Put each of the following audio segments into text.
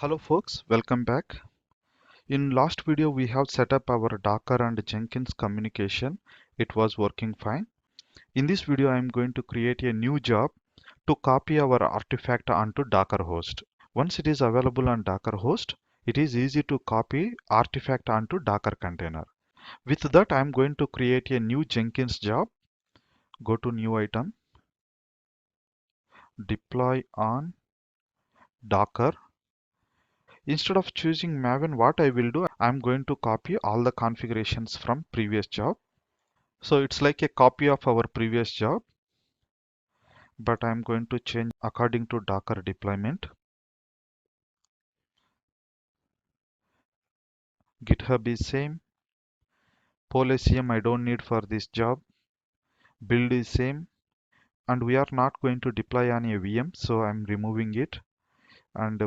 Hello folks, welcome back. In last video we have set up our Docker and Jenkins communication. It was working fine. In this video I am going to create a new job to copy our artifact onto DockerHost. Once it is available on DockerHost, it is easy to copy artifact onto Docker container. With that I am going to create a new Jenkins job. Go to new item, deploy on Docker. Instead of choosing Maven, what I will do, I'm going to copy all the configurations from previous job. So it's like a copy of our previous job, but I'm going to change according to Docker deployment. GitHub is same. Polacm I don't need for this job. Build is same. And we are not going to deploy on a VM, so I'm removing it. And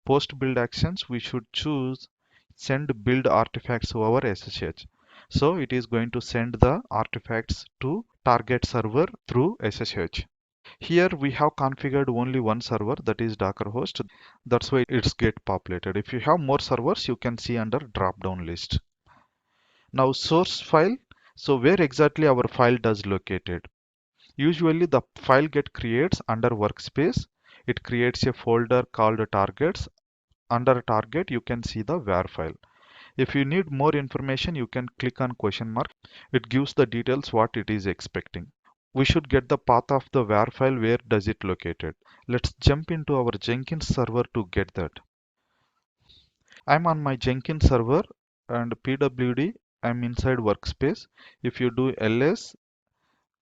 post build actions, we should choose send build artifacts over SSH. So it is going to send the artifacts to target server through SSH. Here we have configured only one server, that is DockerHost. That's why it's get populated. If you have more servers, you can see under drop down list. Now source file. So where exactly our file does located? Usually the file get creates under workspace. It creates a folder called targets. Under target you can see the var file. If you need more information, you can click on question mark. It gives the details what it is expecting. We should get the path of the var file. Where does it located? Let's jump into our Jenkins server to get that. I'm on my Jenkins server and pwd I'm inside workspace. If you do ls,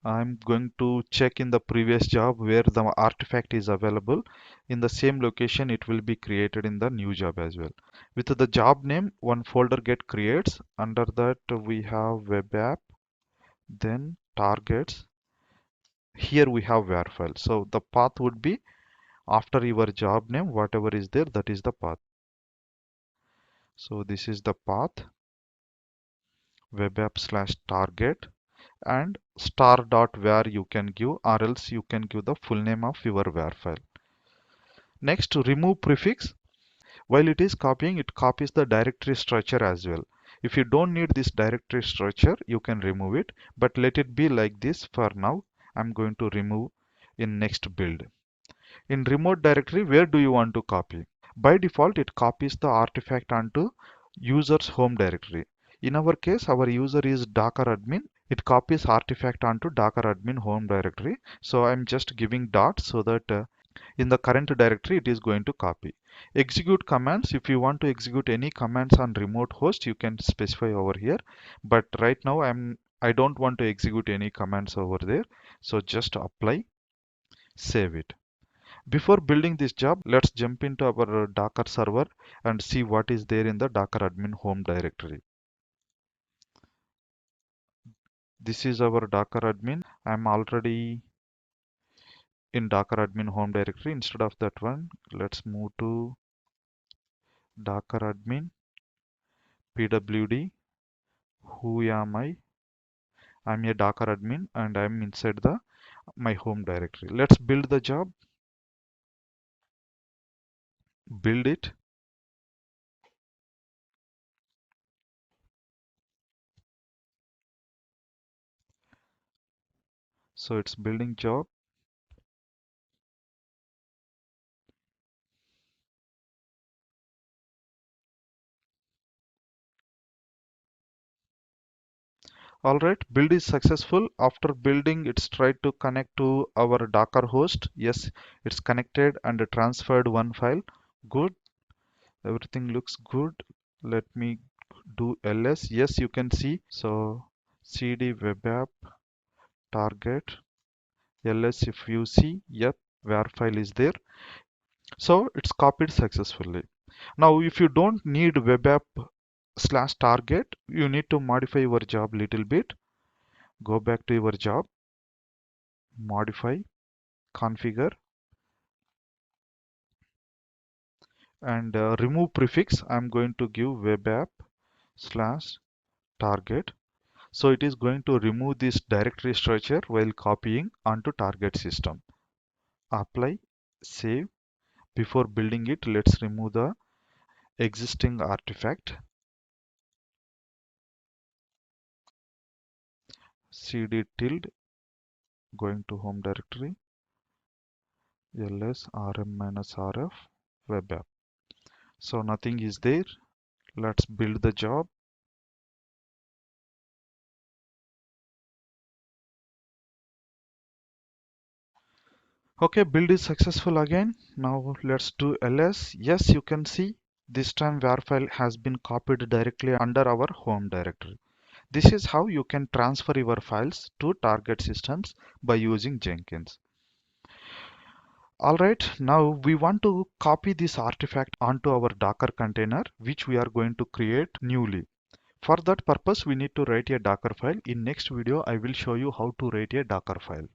I'm going to check in the previous job where the artifact is available. In the same location it will be created in the new job as well. With the job name, one folder get creates. Under that we have web app, then targets. Here we have var file. So the path would be after your job name, whatever is there, that is the path. So this is the path, web app slash target, and star.var you can give, or else you can give the full name of your var file. Next, remove prefix. While it is copying, it copies the directory structure as well. If you don't need this directory structure, you can remove it, but let it be like this for now. I'm going to remove in next build. In remote directory, where do you want to copy? By default, it copies the artifact onto user's home directory. In our case, our user is Docker admin. It copies artifact onto Docker admin home directory. So I'm just giving dot so that in the current directory it is going to copy. Execute commands. If you want to execute any commands on remote host, you can specify over here. But right now I don't want to execute any commands over there. So just apply, save it. Before building this job, let's jump into our Docker server and see what is there in the Docker admin home directory. This is our Docker admin. I'm already in Docker admin home directory. Instead of that one, let's move to Docker admin, pwd, who am I? I'm a Docker admin and I'm inside the my home directory. Let's build the job, build it. So it's building job. Alright, build is successful. After building, it's tried to connect to our Docker host. Yes, it's connected and transferred one file. Good. Everything looks good. Let me do ls. Yes, you can see. So cd web app target ls. If you see, yep, var file is there. So it's copied successfully. Now, if you don't need web app slash target, you need to modify your job little bit. Go back to your job, modify, configure, and remove prefix. I'm going to give web app slash target. So it is going to remove this directory structure while copying onto target system. Apply, save. Before building it, let's remove the existing artifact, cd tilde, going to home directory, ls rm-rf web app. So nothing is there. Let's build the job. Okay, build is successful again. Now let's do ls. Yes, you can see this time var file has been copied directly under our home directory. This is how you can transfer your files to target systems by using Jenkins. Alright, now we want to copy this artifact onto our Docker container, which we are going to create newly. For that purpose, we need to write a Docker file. In next video, I will show you how to write a Docker file.